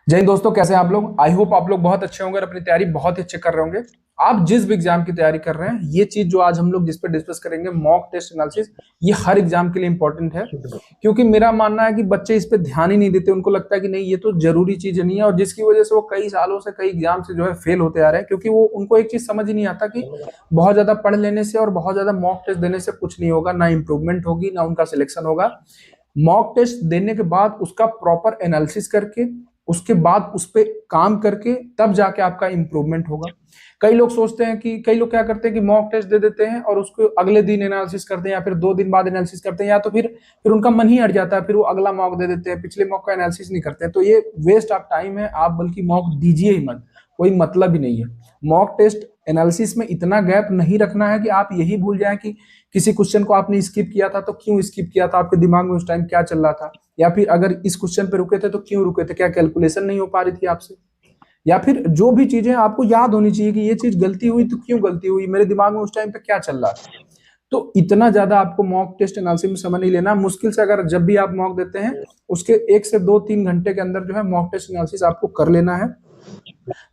जय हिंद दोस्तों, कैसे हैं आप लोग। आई होप आप लोग बहुत अच्छे होंगे और अपनी तैयारी बहुत ही अच्छे कर रहे होंगे। आप जिस भी एग्जाम की तैयारी कर रहे हैं, ये चीज जो आज हम लोग जिस पे डिस्कस करेंगे, मॉक टेस्ट एनालिसिस, ये हर एग्जाम के लिए इंपॉर्टेंट है। क्योंकि मेरा मानना है कि बच्चे इस पे ध्यान ही नहीं देते। उनको लगता है कि नहीं, ये तो जरूरी चीज नहीं है, और जिसकी वजह से वो कई सालों से कई एग्जाम से जो है फेल होते आ रहे हैं। क्योंकि वो उनको एक चीज समझ ही नहीं आता कि बहुत ज्यादा पढ़ लेने से और बहुत ज्यादा मॉक टेस्ट देने से कुछ नहीं होगा, ना इंप्रूवमेंट होगी, ना उनका सिलेक्शन होगा। मॉक टेस्ट देने के बाद उसका प्रॉपर एनालिसिस करके, उसके बाद उस पर काम करके, तब जाके आपका इंप्रूवमेंट होगा। कई लोग सोचते हैं कि, कई लोग क्या करते हैं कि मॉक टेस्ट दे देते हैं और उसको अगले दिन एनालिसिस करते हैं या फिर 2 दिन बाद एनालिसिस करते हैं, या तो फिर उनका मन ही हट जाता है, फिर वो अगला मॉक दे देते हैं, पिछले मॉक का एनालिसिस नहीं करते हैं। तो ये वेस्ट ऑफ टाइम है। आप बल्कि मॉक दीजिए ही मत, कोई मतलब ही नहीं है। मॉक टेस्ट एनालिसिस में इतना गैप नहीं रखना है कि आप यही भूल जाएं कि किसी क्वेश्चन को आपने स्किप किया था तो क्यों स्किप किया था, आपके दिमाग में उस टाइम क्या चल रहा था, या फिर अगर इस क्वेश्चन पे रुके थे तो क्यों रुके थे, क्या कैलकुलेशन नहीं हो पा रही थी आपसे, या फिर जो भी चीजें आपको याद होनी चाहिए कि ये चीज गलती हुई तो क्यों गलती हुई, मेरे दिमाग में उस टाइम पे क्या चल रहा था। तो इतना ज्यादा आपको मॉक टेस्ट एनालिसिस में समय नहीं लेना। मुश्किल से अगर जब भी आप मॉक देते हैं, उसके 1 से 2 3 घंटे के अंदर जो है मॉक टेस्ट एनालिसिस आपको कर लेना है।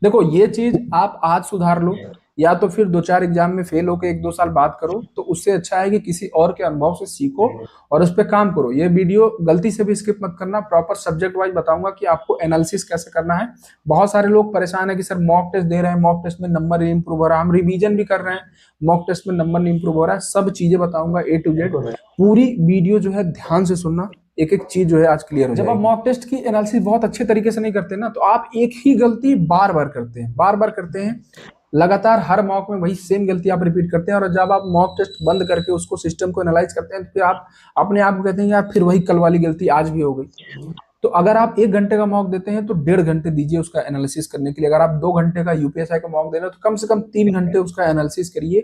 देखो, ये चीज आप आज सुधार लो, या तो फिर 2 4 एग्जाम में फेल होकर 1 2 साल बाद करो, तो उससे अच्छा है कि किसी और के अनुभव से सीखो और उस पर काम करो। ये वीडियो गलती से भी स्किप मत करना। प्रॉपर सब्जेक्ट वाइज बताऊंगा कि आपको एनालिसिस कैसे करना है। बहुत सारे लोग परेशान है कि सर मॉक टेस्ट दे रहे हैं, मॉक टेस्ट में नंबर नहीं इंप्रूव हो रहा, हम रिवीजन भी कर रहे हैं, मॉक टेस्ट में नंबर नहीं इंप्रूव हो रहा है। सब चीजें बताऊंगा A to Z। पूरी वीडियो जो है ध्यान से सुनना, एक एक चीज जो है आज क्लियर हो जाएगी। जब आप मॉक टेस्ट की एनालिसिस बहुत अच्छे तरीके से नहीं करते ना, तो आप एक ही गलती बार बार करते हैं, बार बार करते हैं, लगातार हर मॉक में वही सेम गलती आप रिपीट करते हैं। और जब आप मॉक टेस्ट बंद करके उसको सिस्टम को एनालाइज करते हैं, तो फिर आप अपने आप को कहते हैं यार फिर वही कल वाली गलती आज भी हो गई। तो अगर आप 1 घंटे का मॉक देते हैं तो 1.5 घंटे दीजिए उसका एनालिसिस करने के लिए। अगर आप 2 घंटे का यूपीएसआई का मॉक दे रहे हो तो कम से कम 3 घंटे उसका एनालिसिस करिए।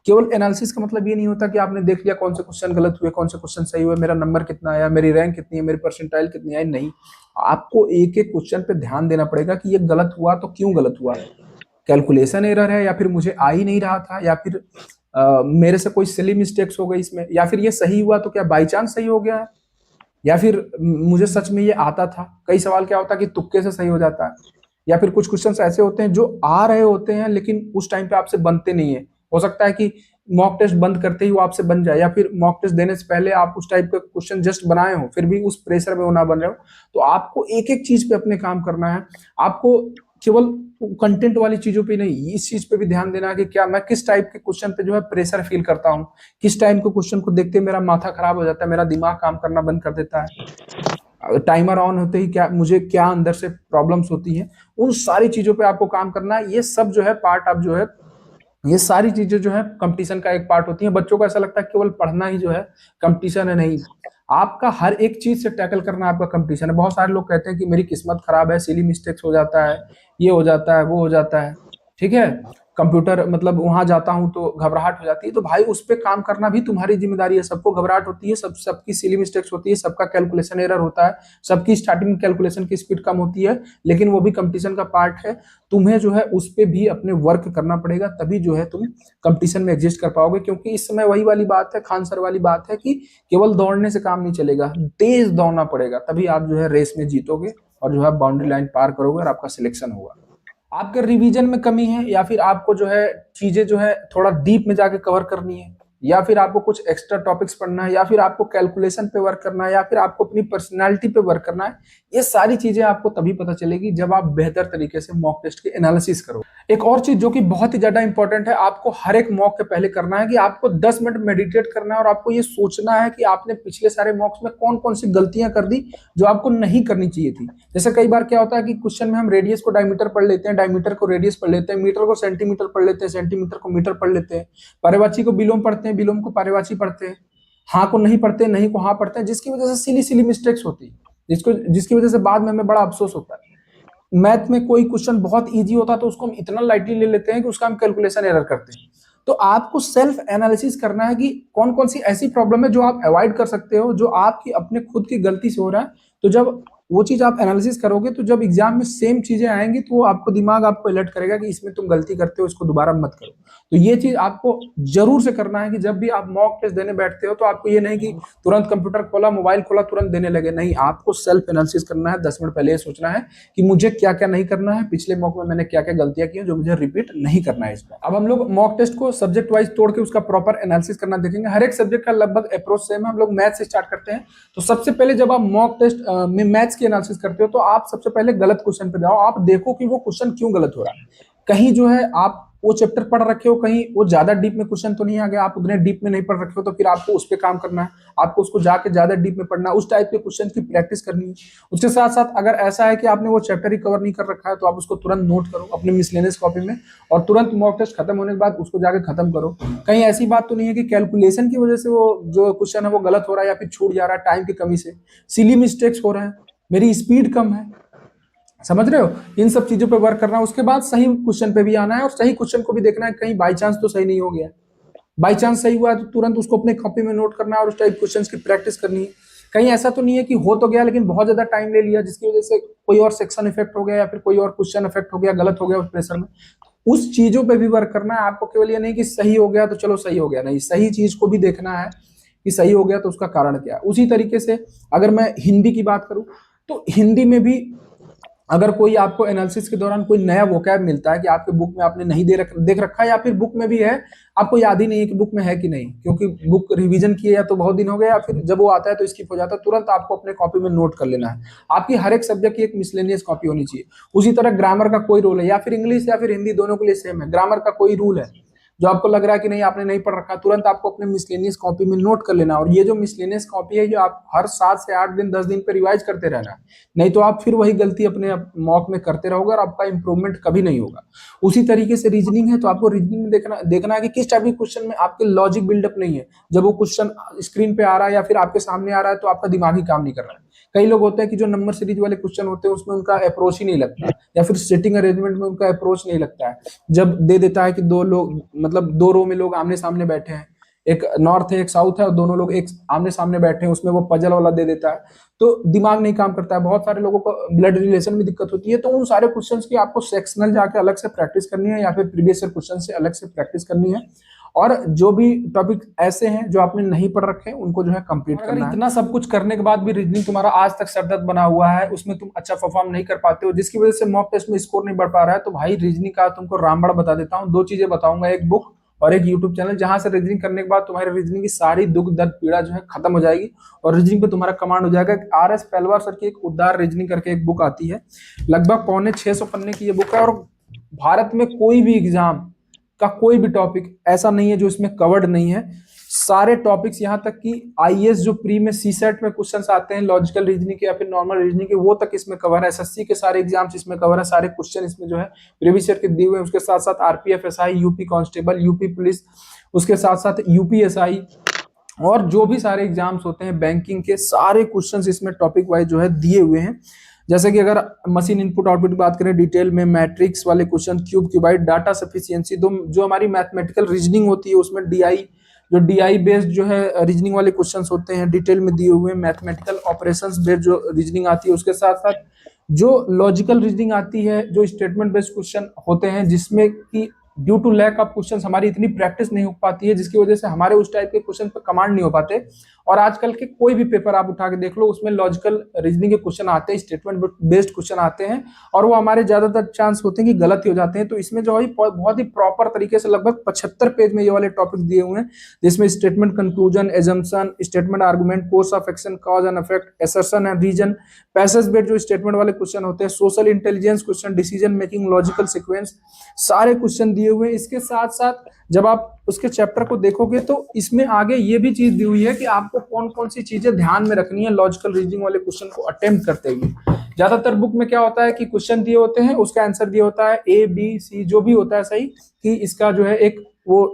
केवल एनालिसिस का मतलब ये नहीं होता कि आपने देख लिया कौन से क्वेश्चन गलत हुए, कौन से क्वेश्चन सही हुए, मेरा नंबर कितना आया, मेरी रैंक कितनी है, मेरी परसेंटाइल कितनी आई। नहीं, आपको एक एक क्वेश्चन पे ध्यान देना पड़ेगा कि ये गलत हुआ तो क्यों गलत हुआ, कैलकुलेशन एरर है, या फिर मुझे आ ही नहीं रहा था, या फिर मेरे से कोई सिली मिस्टेक्स हो गई इसमें, या फिर ये सही हुआ तो क्या बाई चांस सही हो गया है, या फिर मुझे सच में ये आता था। कई सवाल क्या होता है कि तुक्के से सही हो जाता है, या फिर कुछ क्वेश्चन ऐसे होते हैं जो आ रहे होते हैं लेकिन उस टाइम पे आपसे बनते नहीं है। हो सकता है कि मॉक टेस्ट बंद करते ही वो आपसे बन जाए, या फिर मॉक टेस्ट देने से पहले आप उस टाइप का क्वेश्चन जस्ट बनाए हो, फिर भी उस प्रेशर में वो ना बन रहे हो। तो आपको एक एक चीज पे अपने काम करना है। आपको केवल कंटेंट वाली चीजों पे नहीं, इस चीज पे भी ध्यान देना है कि क्या मैं किस टाइप के क्वेश्चन पे जो है प्रेशर फील करता हूँ, किस टाइम के क्वेश्चन को देखते मेरा माथा खराब हो जाता है, मेरा दिमाग काम करना बंद कर देता है, टाइमर ऑन होते ही क्या मुझे क्या अंदर से प्रॉब्लम्स होती हैं। उन सारी चीजों पे आपको काम करना है। ये सब जो है पार्ट आप जो है, ये सारी चीजें जो है कंपटीशन का एक पार्ट होती है। बच्चों को ऐसा लगता है केवल पढ़ना ही जो है कंपटीशन है, नहीं, आपका हर एक चीज से टैकल करना आपका कंपटीशन है। बहुत सारे लोग कहते हैं कि मेरी किस्मत खराब है, सिली मिस्टेक्स हो जाता है, ये हो जाता है, वो हो जाता है, ठीक है, कंप्यूटर मतलब वहां जाता हूं तो घबराहट हो जाती है। तो भाई उस पर काम करना भी तुम्हारी जिम्मेदारी है। सबको घबराहट होती है, सबकी सिली मिस्टेक्स होती है, सबका कैलकुलेशन एरर होता है, सबकी स्टार्टिंग में कैलकुलेशन की स्पीड कम होती है, लेकिन वो भी कंपटीशन का पार्ट है। तुम्हें जो है उस पर भी अपने वर्क करना पड़ेगा, तभी जो है तुम कंपटीशन में एग्जिस्ट कर पाओगे। क्योंकि इस समय वही वाली बात है, खान सर वाली बात है कि केवल दौड़ने से काम नहीं चलेगा, तेज दौड़ना पड़ेगा, तभी आप जो है रेस में जीतोगे और जो है बाउंड्री लाइन पार करोगे और आपका सिलेक्शन होगा। आपके रिवीजन में कमी है, या फिर आपको जो है चीजें जो है थोड़ा डीप में जाके कवर करनी है, या फिर आपको कुछ एक्स्ट्रा टॉपिक्स पढ़ना है, या फिर आपको कैलकुलेशन पे वर्क करना है, या फिर आपको अपनी पर्सनालिटी पे वर्क करना है, ये सारी चीजें आपको तभी पता चलेगी जब आप बेहतर तरीके से मॉक टेस्ट के एनालिसिस करो। एक और चीज जो कि बहुत ही ज्यादा इंपॉर्टेंट है, आपको हर एक मॉक के पहले करना है कि आपको 10 मिनट मेडिटेट करना है और आपको ये सोचना है कि आपने पिछले सारे मॉक्स में कौन कौन सी गलतियां कर दी जो आपको नहीं करनी चाहिए थी। जैसे कई बार क्या होता है कि क्वेश्चन में हम रेडियस को डायमीटर पढ़ लेते हैं, डायमीटर को रेडियस पढ़ लेते हैं, मीटर को सेंटीमीटर पढ़ लेते हैं, सेंटीमीटर को मीटर पढ़ लेते हैं, पर्यायवाची को विलोम पढ़ते हैं, विलोम को पर्यायवाची पढ़ते हैं, हाँ को नहीं पढ़ते, नहीं को हाँ पढ़ते हैं, जिसकी वजह से सिली सिली मिस्टेक्स होती है, जिसकी वजह से बाद में हमें बड़ा अफसोस होता है। मैथ में कोई क्वेश्चन बहुत इजी होता है तो उसको हम इतना लाइटली ले लेते हैं कि उसका हम कैलकुलेशन एरर करते हैं। तो आपको सेल्फ एनालिसिस करना है कि कौन कौन सी ऐसी प्रॉब्लम है जो आप अवॉइड कर सकते हो, जो आपकी अपने खुद की गलती से हो रहा है। तो जब वो चीज आप एनालिसिस करोगे तो जब एग्जाम में सेम चीजें आएंगी तो आपको दिमाग आपको अलर्ट करेगा कि इसमें तुम गलती करते हो, इसको दोबारा मत करो। तो ये चीज आपको जरूर से करना है कि जब भी आप मॉक टेस्ट देने बैठते हो तो आपको ये नहीं कि तुरंत कंप्यूटर खोला, मोबाइल खोला, तुरंत देने लगे। नहीं, आपको सेल्फ एनालिसिस करना है। 10 मिनट पहले ये सोचना है कि मुझे क्या क्या नहीं करना है, पिछले मॉक में मैंने क्या क्या गलतियां की जो मुझे रिपीट नहीं करना है इसमें। अब हम लोग मॉक टेस्ट को सब्जेक्ट वाइज तोड़ के उसका प्रॉपर एनालिसिस करना देखेंगे। हर एक सब्जेक्ट का लगभग अप्रोच सेम है। हम लोग मैथ से स्टार्ट करते हैं। तो सबसे पहले जब आप मॉक टेस्ट में मैथ्स की एनालिसिस करते हो तो आप सबसे पहले गलत क्वेश्चन पे जाओ। आप देखो कि वो क्वेश्चन क्यों गलत हो रहा है। कहीं जो है आप वो चैप्टर पढ़ रखे हो, कहीं वो ज्यादा डीप में क्वेश्चन तो नहीं आ गया, आप उतने डीप में नहीं पढ़ रखे हो, तो फिर आपको उस पर काम करना है। आपको उसको जाके ज्यादा डीप में पढ़ना है, उस टाइप के क्वेश्चन की प्रैक्टिस करनी है। उसके साथ साथ अगर ऐसा है कि आपने वो चैप्टर ही कवर नहीं कर रखा है तो आप उसको तुरंत नोट करो अपने मिसलेनियस कॉपी में, और तुरंत मॉक टेस्ट खत्म होने के बाद उसको जाके खत्म करो। कहीं ऐसी बात तो नहीं है कि कैलकुलेशन की वजह से वो जो क्वेश्चन है वो गलत हो रहा है या फिर छूट जा रहा है टाइम की कमी से, सिली मिस्टेक्स हो रहे हैं, मेरी स्पीड कम है। समझ रहे हो? इन सब चीजों पे वर्क करना है। उसके बाद सही क्वेश्चन पे भी आना है और सही क्वेश्चन को भी देखना है, कहीं बाई चांस तो सही नहीं हो गया। बाई चांस सही हुआ है तो तुरंत उसको अपने कॉपी में नोट करना है और उस टाइप क्वेश्चन की प्रैक्टिस करनी है। कहीं ऐसा तो नहीं है कि हो तो गया लेकिन बहुत ज्यादा टाइम ले लिया जिसकी वजह से कोई और सेक्शन इफेक्ट हो गया या फिर कोई और क्वेश्चन इफेक्ट हो गया, गलत हो गया उस प्रेशर में। उस चीजों पे भी वर्क करना है आपको। केवल ये नहीं कि सही हो गया तो चलो सही हो गया, नहीं, सही चीज को भी देखना है कि सही हो गया तो उसका कारण क्या है। उसी तरीके से अगर मैं हिंदी की बात करूं तो हिंदी में भी अगर कोई आपको एनालिसिस के दौरान कोई नया वोकैब मिलता है कि आपके बुक में आपने नहीं देख रखा है या फिर बुक में भी है, आपको याद ही नहीं है कि बुक में है कि नहीं, क्योंकि बुक रिवीजन किए या तो बहुत दिन हो गए या फिर जब वो आता है तो स्किप हो जाता है, तुरंत आपको अपने कॉपी में नोट कर लेना है। आपकी हर एक सब्जेक्ट की एक मिसलेनियस कॉपी होनी चाहिए। उसी तरह ग्रामर का कोई रूल है, या फिर इंग्लिश या फिर हिंदी दोनों के लिए सेम है, ग्रामर का कोई रूल है जो आपको लग रहा है कि नहीं आपने नहीं पढ़ रखा, तुरंत आपको अपने मिसलेनियस कॉपी में नोट कर लेना। और ये जो मिसलेनियस कॉपी है, जो आप हर 7 से 8 दिन 10 दिन पे रिवाइज करते रहना है, नहीं तो आप फिर वही गलती अपने मॉक में करते रहोगे और आपका इंप्रूवमेंट कभी नहीं होगा। उसी तरीके से रीजनिंग है तो आपको रीजनिंग में देखना है कि किस टाइप के क्वेश्चन में आपके लॉजिक बिल्डअप नहीं है। जब वो क्वेश्चन स्क्रीन पे आ रहा है या फिर आपके सामने आ रहा है तो आपका दिमाग ही काम नहीं कर रहा है। कई लोग होते हैं कि जो नंबर सीरीज वाले क्वेश्चन होते हैं उसमें उनका अप्रोच ही नहीं लगता, या फिर सेटिंग अरेंजमेंट में उनका अप्रोच नहीं लगता है। जब दे देता है कि दो लोग, मतलब 2 रो में लोग आमने सामने बैठे हैं, एक नॉर्थ है एक साउथ है और दोनों लोग एक आमने सामने बैठे हैं, उसमें वो पजल वाला दे देता है तो दिमाग नहीं काम करता है। बहुत सारे लोगों को ब्लड रिलेशन में दिक्कत होती है। तो उन सारे क्वेश्चंस की आपको सेक्शनल जाके अलग से प्रैक्टिस करनी है या फिर प्रीवियस ईयर क्वेश्चन से अलग से प्रैक्टिस करनी है। और जो भी टॉपिक ऐसे हैं जो आपने नहीं पढ़ रखे उनको जो है कंप्लीट करना है। इतना सब कुछ करने के बाद भी रीजनिंग तुम्हारा आज तक सरदर्द बना हुआ है, उसमें तुम अच्छा परफॉर्म नहीं कर पाते हो, जिसकी वजह से मॉक टेस्ट में स्कोर नहीं बढ़ पा रहा है, तो भाई रीजनिंग का तुमको रामबाण बता देता हूँ। 2 चीजें बताऊंगा, एक बुक और एक यूट्यूब चैनल, जहां से रीजनिंग करने के बाद तुम्हारी रीजनिंग की सारी दुख दर्द पीड़ा जो है खत्म हो जाएगी और रीजनिंग पे तुम्हारा कमांड हो जाएगा। RS पहलवार सर की एक उद्धार रीजनिंग करके एक बुक आती है, लगभग 650 पन्ने की ये बुक है। और भारत में कोई भी एग्जाम का कोई भी टॉपिक ऐसा नहीं है जो इसमें कवर्ड नहीं है। सारे टॉपिक्स, यहाँ तक कि IAS जो प्री में CSET में क्वेश्चंस आते हैं लॉजिकल रीजनिंग के या फिर नॉर्मल रीजनिंग के, वो तक इसमें कवर है। SSC के सारे एग्जाम्स इसमें कवर है, सारे क्वेश्चन इसमें जो है प्रीवियस ईयर के दिए हुए हैं। उसके साथ साथ RPF SI, UP constable, UP police, उसके साथ साथ UPSI और जो भी सारे एग्जाम्स होते हैं बैंकिंग के, सारे क्वेश्चंस इसमें टॉपिक वाइज जो है दिए हुए हैं। जैसे कि अगर मशीन इनपुट आउटपुट की बात करें डिटेल में, मैट्रिक्स वाले question, cube cuboid, data sufficiency, जो हमारी मैथमेटिकल रीजनिंग होती है उसमें DI बेस्ड जो है रीजनिंग वाले क्वेश्चंस होते हैं डिटेल में दिए हुए हैं। मैथमेटिकल ऑपरेशंस बेस्ड जो रीजनिंग आती है, उसके साथ साथ जो लॉजिकल रीजनिंग आती है, जो स्टेटमेंट बेस्ड क्वेश्चन होते हैं जिसमें कि due to lack of question हमारी इतनी प्रैक्टिस नहीं हो पाती है, जिसकी वजह से हमारे उस टाइप के क्वेश्चन पर कमांड नहीं हो पाते। और आजकल के कोई भी पेपर आप उठा के देख लो, उसमें लॉजिकल रीजनिंग के क्वेश्चन आते हैं, स्टेटमेंट बेस्ड क्वेश्चन आते हैं और वो हमारे ज्यादातर चांस होते हैं कि गलत ही हो जाते हैं। तो इसमें जो है बहुत ही प्रॉपर तरीके से लगभग 75 पेज में ये वाले टॉपिक दिए हुए हैं, जिसमें statement conclusion, assumption, statement argument, course of action, cause and effect, assertion and reason, passage based जो स्टेटमेंट वाले क्वेश्चन होते हैं, social intelligence question, decision making, logical sequence, सारे क्वेश्चन दिए हुए हैं। इसके साथ साथ जब आप उसके चैप्टर को देखोगे तो इसमें आगे ये भी चीज दी हुई है कि आपको कौन कौन सी चीजें ध्यान में रखनी है लॉजिकल रीजनिंग वाले क्वेश्चन को अटेम्प्ट करते हुए। ज्यादातर बुक में क्या होता है कि क्वेश्चन दिए होते हैं, उसका आंसर दिया होता है A B C जो भी होता है सही, कि इसका जो है एक वो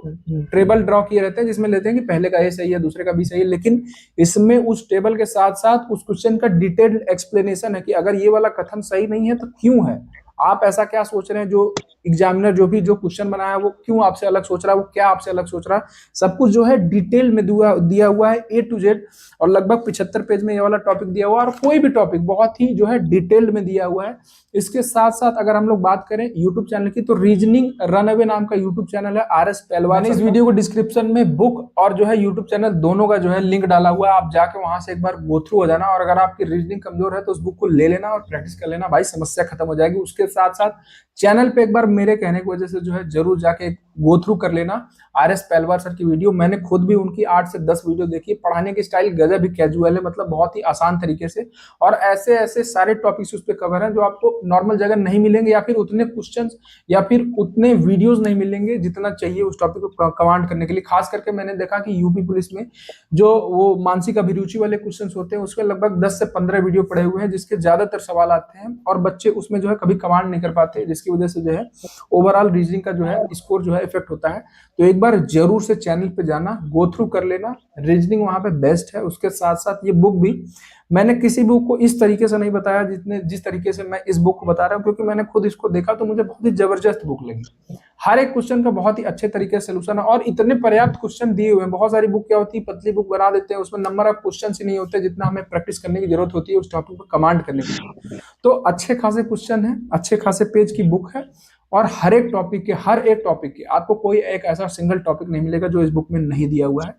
टेबल ड्रॉ किए रहते हैं जिसमें लेते हैं कि पहले का A सही है, दूसरे का B सही है, लेकिन इसमें उस टेबल के साथ साथ उस क्वेश्चन का डिटेल्ड एक्सप्लेनेशन है कि अगर ये वाला कथन सही नहीं है तो क्यों है, आप ऐसा क्या सोच रहे हैं जो एग्जामिनर जो क्वेश्चन बनाया है वो क्यों आपसे अलग सोच रहा है, वो क्या आपसे अलग सोच रहा है, सब कुछ जो है डिटेल में दिया हुआ है A to Z। और लगभग 75 पेज में ये वाला टॉपिक दिया हुआ है, और कोई भी टॉपिक बहुत ही जो है डिटेल्ड में दिया हुआ है। इसके साथ साथ अगर हम लोग बात करें यूट्यूब चैनल की, तो रीजनिंग रनअवे नाम का यूट्यूब चैनल है RS पहलवान। इस वीडियो को डिस्क्रिप्शन में बुक और जो है यूट्यूब चैनल दोनों का जो है लिंक डाला हुआ है, आप जाके वहां से एक बार गो थ्रू हो जाना। और अगर आपकी रीजनिंग कमजोर है तो उस बुक को ले लेना और प्रैक्टिस कर लेना, भाई समस्या खत्म हो जाएगी। उसके साथ साथ चैनल पे एक बार मेरे कहने की वजह से जो है जरूर जाके गो थ्रू कर लेना RS पहलवान सर की वीडियो। मैंने खुद भी उनकी 8 से 10 वीडियो देखी। पढ़ाने की स्टाइल गजब ही कैजुअल है, मतलब बहुत ही आसान तरीके से, और ऐसे ऐसे सारे टॉपिक्स उस पर कवर हैं जो आपको नॉर्मल जगह नहीं मिलेंगे, या फिर उतने क्वेश्चंस या फिर उतने वीडियोस नहीं मिलेंगे जितना चाहिए उस टॉपिक को कमांड करने के लिए। खास करके मैंने देखा कि यूपी पुलिस में जो वो मानसिक अभिरुचि वाले क्वेश्चंस होते हैं उसमें लगभग 10 से 15 वीडियो पड़े हुए हैं, जिसके ज्यादातर सवाल आते हैं और बच्चे उसमें जो है कभी कमांड नहीं कर पाते, जिसकी वजह से जो है ओवरऑल रीजनिंग का जो है स्कोर जो है इफेक्ट होता है। तो एक बार जरूर से चैनल पे जाना, गो थ्रू कर लेना, रीजनिंग वहां पे बेस्ट है। उसके साथ साथ ये बुक भी मैंने किसी बुक को इस तरीके से नहीं बताया जिस तरीके से मैं इस बुक को बता रहा हूँ, क्योंकि मैंने खुद इसको देखा तो मुझे बहुत ही जबरदस्त बुक लगी। हर एक क्वेश्चन का बहुत ही अच्छे तरीके से सोल्यूशन है, और इतने पर्याप्त क्वेश्चन दिए हुए हैं। बहुत सारी बुक क्या होती है, पतली बुक बना देते हैं, उसमें नंबर ऑफ क्वेश्चन ही नहीं होते जितना हमें प्रैक्टिस करने की जरूरत होती है उस टॉपिक पर कमांड करने के लिए। तो अच्छे खासे क्वेश्चन है, अच्छे खासे पेज की बुक है, और हर एक टॉपिक के आपको कोई एक ऐसा सिंगल टॉपिक नहीं मिलेगा जो इस बुक में नहीं दिया हुआ है।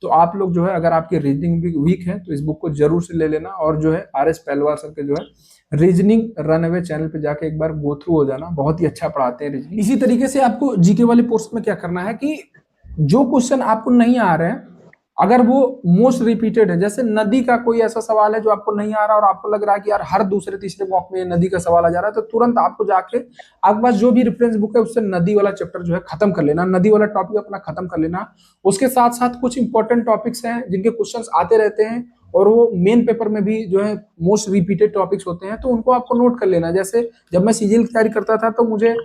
तो आप लोग जो है अगर आपकी रीजनिंग भी वीक है तो इस बुक को जरूर से ले लेना, और जो है RS पहलवान सर के जो है रीजनिंग रनअवे चैनल पे जाके एक बार गो थ्रू हो जाना, बहुत ही अच्छा पढ़ाते हैं रीजनिंग। इसी तरीके से आपको जीके वाले पोर्शन में क्या करना है कि जो क्वेश्चन आपको नहीं आ रहे हैं, अगर वो मोस्ट रिपीटेड है, जैसे नदी का कोई ऐसा सवाल है जो आपको नहीं आ रहा और आपको लग रहा है कि यार हर दूसरे तीसरे मॉक में नदी का सवाल आ जा रहा है, तो तुरंत आपको जाके आपके पास जो भी रेफरेंस बुक है उससे नदी वाला चैप्टर जो है खत्म कर लेना, नदी वाला टॉपिक अपना खत्म कर लेना। उसके साथ साथ कुछ इंपॉर्टेंट टॉपिक्स हैं जिनके क्वेश्चंस आते रहते हैं और वो मेन पेपर में भी जो है मोस्ट रिपीटेड टॉपिक्स होते हैं, तो उनको आपको नोट कर लेना। जैसे जब मैं सीजीएल की तैयारी करता था तो मुझे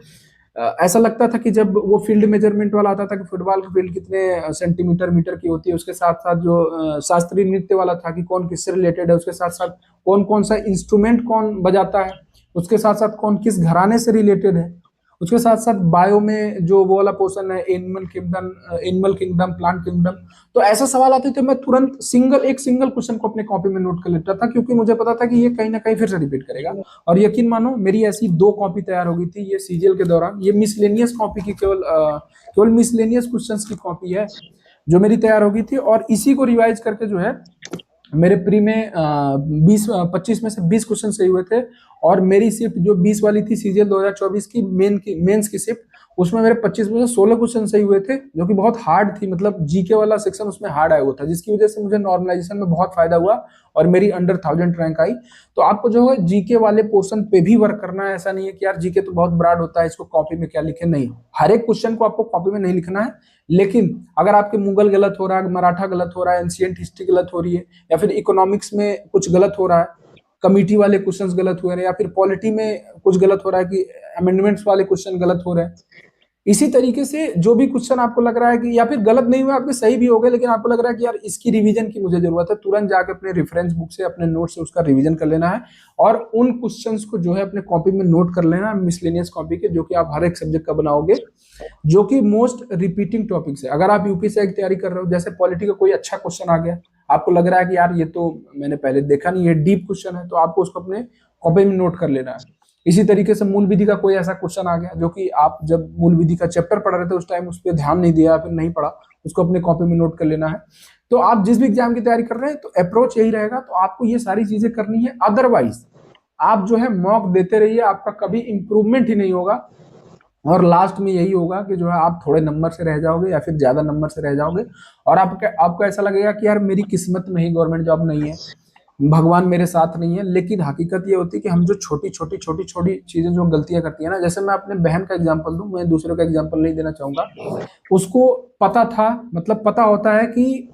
ऐसा लगता था कि जब वो फील्ड मेजरमेंट वाला आता था कि फुटबॉल की फील्ड कितने सेंटीमीटर मीटर की होती है, उसके साथ साथ जो शास्त्रीय नृत्य वाला था कि कौन किससे रिलेटेड है, उसके साथ साथ कौन कौन सा इंस्ट्रूमेंट कौन बजाता है, उसके साथ साथ कौन किस घराने से रिलेटेड है, उसके साथ साथ बायो में जो वो वाला पोर्शन है एनिमल किंगडम, प्लांट किंगडम। तो ऐसा सवाल आते थे, मैं तुरंत एक सिंगल क्वेश्चन को अपने कॉपी में नोट कर लेता था, क्योंकि मुझे पता था कि ये कहीं ना कहीं फिर से रिपीट करेगा। और यकीन मानो मेरी ऐसी 2 कॉपी तैयार हो गई थी ये सीजीएल के दौरान। ये मिसलेनियस कॉपी की केवल मिसलेनियस क्वेश्चंस की कॉपी है जो मेरी तैयार हो गई थी, और इसी को रिवाइज करके जो है मेरे प्री में 25 में से 20 क्वेश्चन सही हुए थे। और मेरी शिफ्ट जो 20 वाली थी सीजीएल 2024 की मेंस की शिफ्ट, उसमें मेरे 25 में से 16 क्वेश्चन सही हुए थे, जो कि बहुत हार्ड थी, मतलब जीके वाला सेक्शन उसमें हार्ड आया हुआ था, जिसकी वजह से मुझे नॉर्मलाइजेशन में बहुत फायदा हुआ और मेरी अंडर 1000 रैंक आई। तो आपको जो है जीके वाले पोर्शन पे भी वर्क करना है। ऐसा नहीं है कि यार जीके तो बहुत ब्रॉड होता है, इसको कॉपी में क्या लिखे, नहीं, हर एक क्वेश्चन को आपको कॉपी में नहीं लिखना है। लेकिन अगर आपके मुगल गलत हो रहा है, मराठा गलत हो रहा है, एंशिएंट हिस्ट्री गलत हो रही है, या फिर इकोनॉमिक्स में कुछ गलत हो रहा है, कमिटी वाले क्वेश्चंस गलत हुए हैं, या फिर पॉलिटी में कुछ गलत हो रहा है कि अमेंडमेंट्स वाले क्वेश्चन गलत हो रहे हैं, इसी तरीके से जो भी क्वेश्चन आपको लग रहा है कि या फिर गलत नहीं हुए, आपके सही भी हो गए, लेकिन आपको लग रहा है कि यार इसकी रिवीजन की मुझे जरूरत है, तुरंत जाकर अपने रेफरेंस बुक से अपने नोट से उसका रिवीजन कर लेना है, और उन क्वेश्चंस को जो है अपने कॉपी में नोट कर लेना, मिसलेनियस कॉपी के, जो कि आप हर एक सब्जेक्ट का बनाओगे, जो कि मोस्ट रिपीटिंग टॉपिक्स है। अगर आप यूपीएससी की तैयारी कर रहे हो, जैसे पॉलिटी का कोई अच्छा क्वेश्चन आ गया, आपको लग रहा है कि यार ये तो मैंने पहले देखा नहीं, ये डीप क्वेश्चन है, तो आपको उसको अपने कॉपी में नोट कर लेना है। इसी तरीके से मूल विधि का कोई ऐसा क्वेश्चन आ गया जो कि आप जब मूल विधि का चैप्टर पढ़ रहे थे उस टाइम उस पर ध्यान नहीं दिया, फिर नहीं पढ़ा, उसको अपने कॉपी में नोट कर लेना है। तो आप जिस भी एग्जाम की तैयारी कर रहे हैं तो अप्रोच यही रहेगा, तो आपको ये सारी चीजें करनी है। अदरवाइज आप जो है मॉक देते रहिए, आपका कभी इंप्रूवमेंट ही नहीं होगा, और लास्ट में यही होगा कि जो है आप थोड़े नंबर से रह जाओगे या फिर ज्यादा नंबर से रह जाओगे, और आपको ऐसा लगेगा कि यार मेरी किस्मत में ही गवर्नमेंट जॉब नहीं है, भगवान मेरे साथ नहीं है। लेकिन हकीकत ये होती है कि हम जो छोटी छोटी चीजें जो गलतियां करती है ना, जैसे मैं अपने बहन का एग्जांपल दूं, मैं दूसरे का एग्जांपल नहीं देना चाहूंगा, उसको पता था, मतलब पता होता है कि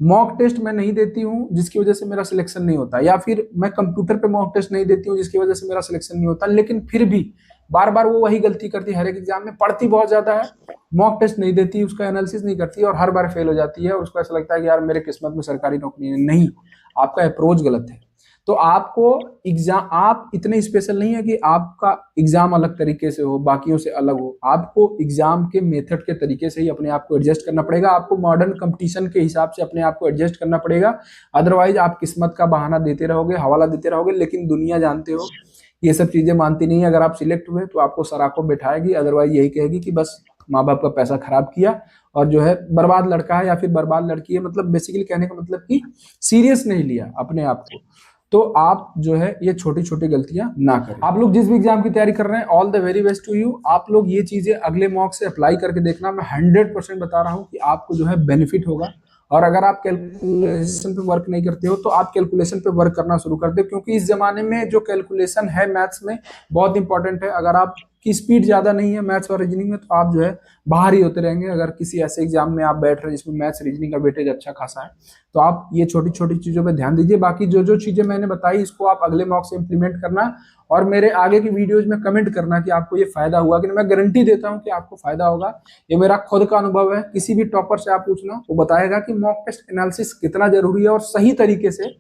मॉक टेस्ट मैं नहीं देती हूँ जिसकी वजह से मेरा सिलेक्शन नहीं होता, या फिर मैं कंप्यूटर पे मॉक टेस्ट नहीं देती हूँ जिसकी वजह से मेरा सिलेक्शन नहीं होता, लेकिन फिर भी बार बार वो वही गलती करती है। हर एक एग्जाम में पढ़ती बहुत ज्यादा है, मॉक टेस्ट नहीं देती, उसका एनालिसिस नहीं करती, और हर बार फेल हो जाती है, और उसको ऐसा लगता है कि यार मेरे किस्मत में सरकारी नौकरी नहीं। आपका अप्रोच गलत है। तो आपको एग्जाम, आप इतने स्पेशल नहीं है कि आपका एग्जाम अलग तरीके से हो, बाकियों से अलग हो। आपको एग्जाम के मेथड के तरीके से ही अपने आप को एडजस्ट करना पड़ेगा। आपको मॉडर्न कंपटीशन के हिसाब से अपने आप को एडजस्ट करना पड़ेगा। अदरवाइज आप किस्मत का बहाना देते रहोगे, हवाला देते रहोगे, लेकिन दुनिया जानते हो ये सब चीजें मानती नहीं है। अगर आप सिलेक्ट हुए तो आपको सराखों बैठाएगी, अदरवाइज यही कहेगी कि बस माँ बाप का पैसा खराब किया और जो है बर्बाद लड़का है या फिर बर्बाद लड़की है। मतलब बेसिकली कहने का मतलब कि सीरियस नहीं लिया अपने आप को। तो आप जो है ये छोटी छोटी गलतियां ना करें। आप लोग जिस भी एग्जाम की तैयारी कर रहे हैं, all the very best to you. आप लोग ये चीजें अगले मॉक से अप्लाई करके देखना। मैं 100% बता रहा हूँ कि आपको जो है बेनिफिट होगा। और अगर आप कैलकुलेशन पे वर्क नहीं करते हो तो आप कैलकुलेशन पे वर्क करना शुरू कर दो, क्योंकि इस जमाने में जो कैलकुलेशन है मैथ्स में बहुत इंपॉर्टेंट है। अगर आप की स्पीड ज्यादा नहीं है मैथ्स और रीजनिंग में तो आप जो है बाहर ही होते रहेंगे। अगर किसी ऐसे एग्जाम में आप बैठ रहे हैं जिसमें मैथ्स रीजनिंग का वेटेज अच्छा खासा है, तो आप ये छोटी छोटी चीजों पे ध्यान दीजिए। बाकी जो जो चीजें मैंने बताई इसको आप अगले मॉक से इंप्लीमेंट करना और मेरे आगे की वीडियोज में कमेंट करना कि आपको ये फायदा हुआ कि नहीं। मैं गारंटी देता हूं कि आपको फायदा होगा। ये मेरा खुद का अनुभव है। किसी भी टॉपर से आप पूछना वो बताएगा कि मॉक टेस्ट एनालिसिस कितना जरूरी है और सही तरीके से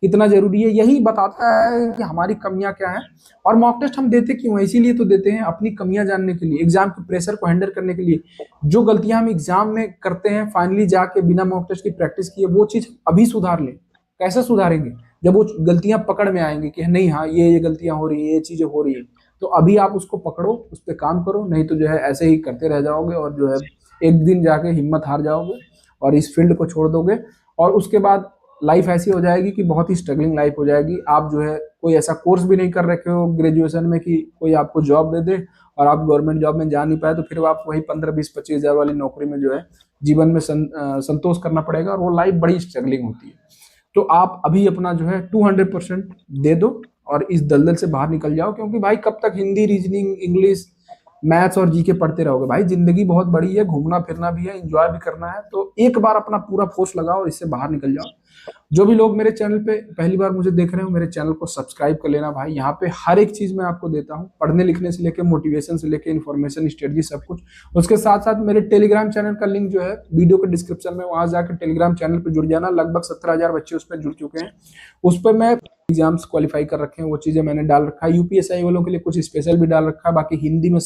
कितना जरूरी है। यही बताता है कि हमारी कमियां क्या हैं। और मॉक टेस्ट हम देते क्यों है, इसीलिए तो देते हैं अपनी कमियां जानने के लिए, एग्जाम के प्रेशर को हैंडल करने के लिए। जो गलतियां हम एग्जाम में करते हैं फाइनली जाके बिना मॉक टेस्ट की प्रैक्टिस किए, वो चीज अभी सुधार लें। कैसे सुधारेंगे, जब वो गलतियां पकड़ में आएंगी कि नहीं हाँ ये गलतियां हो रही है, ये चीजें हो रही है, तो अभी आप उसको पकड़ो, उस पर काम करो। नहीं तो जो है ऐसे ही करते रह जाओगे और जो है एक दिन जाके हिम्मत हार जाओगे और इस फील्ड को छोड़ दोगे। और उसके बाद लाइफ ऐसी हो जाएगी कि बहुत ही स्ट्रगलिंग लाइफ हो जाएगी। आप जो है कोई ऐसा कोर्स भी नहीं कर रखे हो ग्रेजुएशन में कि कोई आपको जॉब दे दे और आप गवर्नमेंट जॉब में जा नहीं पाए, तो फिर आप वही 15-20-25 हज़ार वाली नौकरी में जो है जीवन में संतोष करना पड़ेगा और वो लाइफ बड़ी स्ट्रगलिंग होती है। तो आप अभी अपना जो है 200% दे दो और इस दलदल से बाहर निकल जाओ। क्योंकि भाई कब तक हिंदी, रीजनिंग, इंग्लिश, मैथ्स और जीके पढ़ते रहोगे। भाई जिंदगी बहुत बड़ी है, घूमना फिरना भी है, एंजॉय भी करना है। तो एक बार अपना पूरा फोर्स लगाओ और इससे बाहर निकल जाओ। जो भी लोग मेरे चैनल पे पहली बार मुझे देख रहे हो, मेरे चैनल को सब्सक्राइब कर लेना भाई। यहाँ पे हर एक चीज मैं आपको देता हूँ, पढ़ने लिखने से लेके मोटिवेशन से लेके इन्फॉर्मेशन, स्ट्रेटजी, सब कुछ। उसके साथ साथ मेरे टेलीग्राम चैनल का लिंक जो है वीडियो के डिस्क्रिप्शन में, वहां जाकर टेलीग्राम चैनल पर जुड़ जाना। लगभग 17,000 बच्चे उस पर जुड़ चुके हैं। उस पर मैं एग्जाम्स क्वालिफाई कर रखे हैं, वो चीजें मैंने डाल रखा है। यूपीएससी वालों के लिए कुछ स्पेशल भी डाल रखा है। बाकी हिंदी में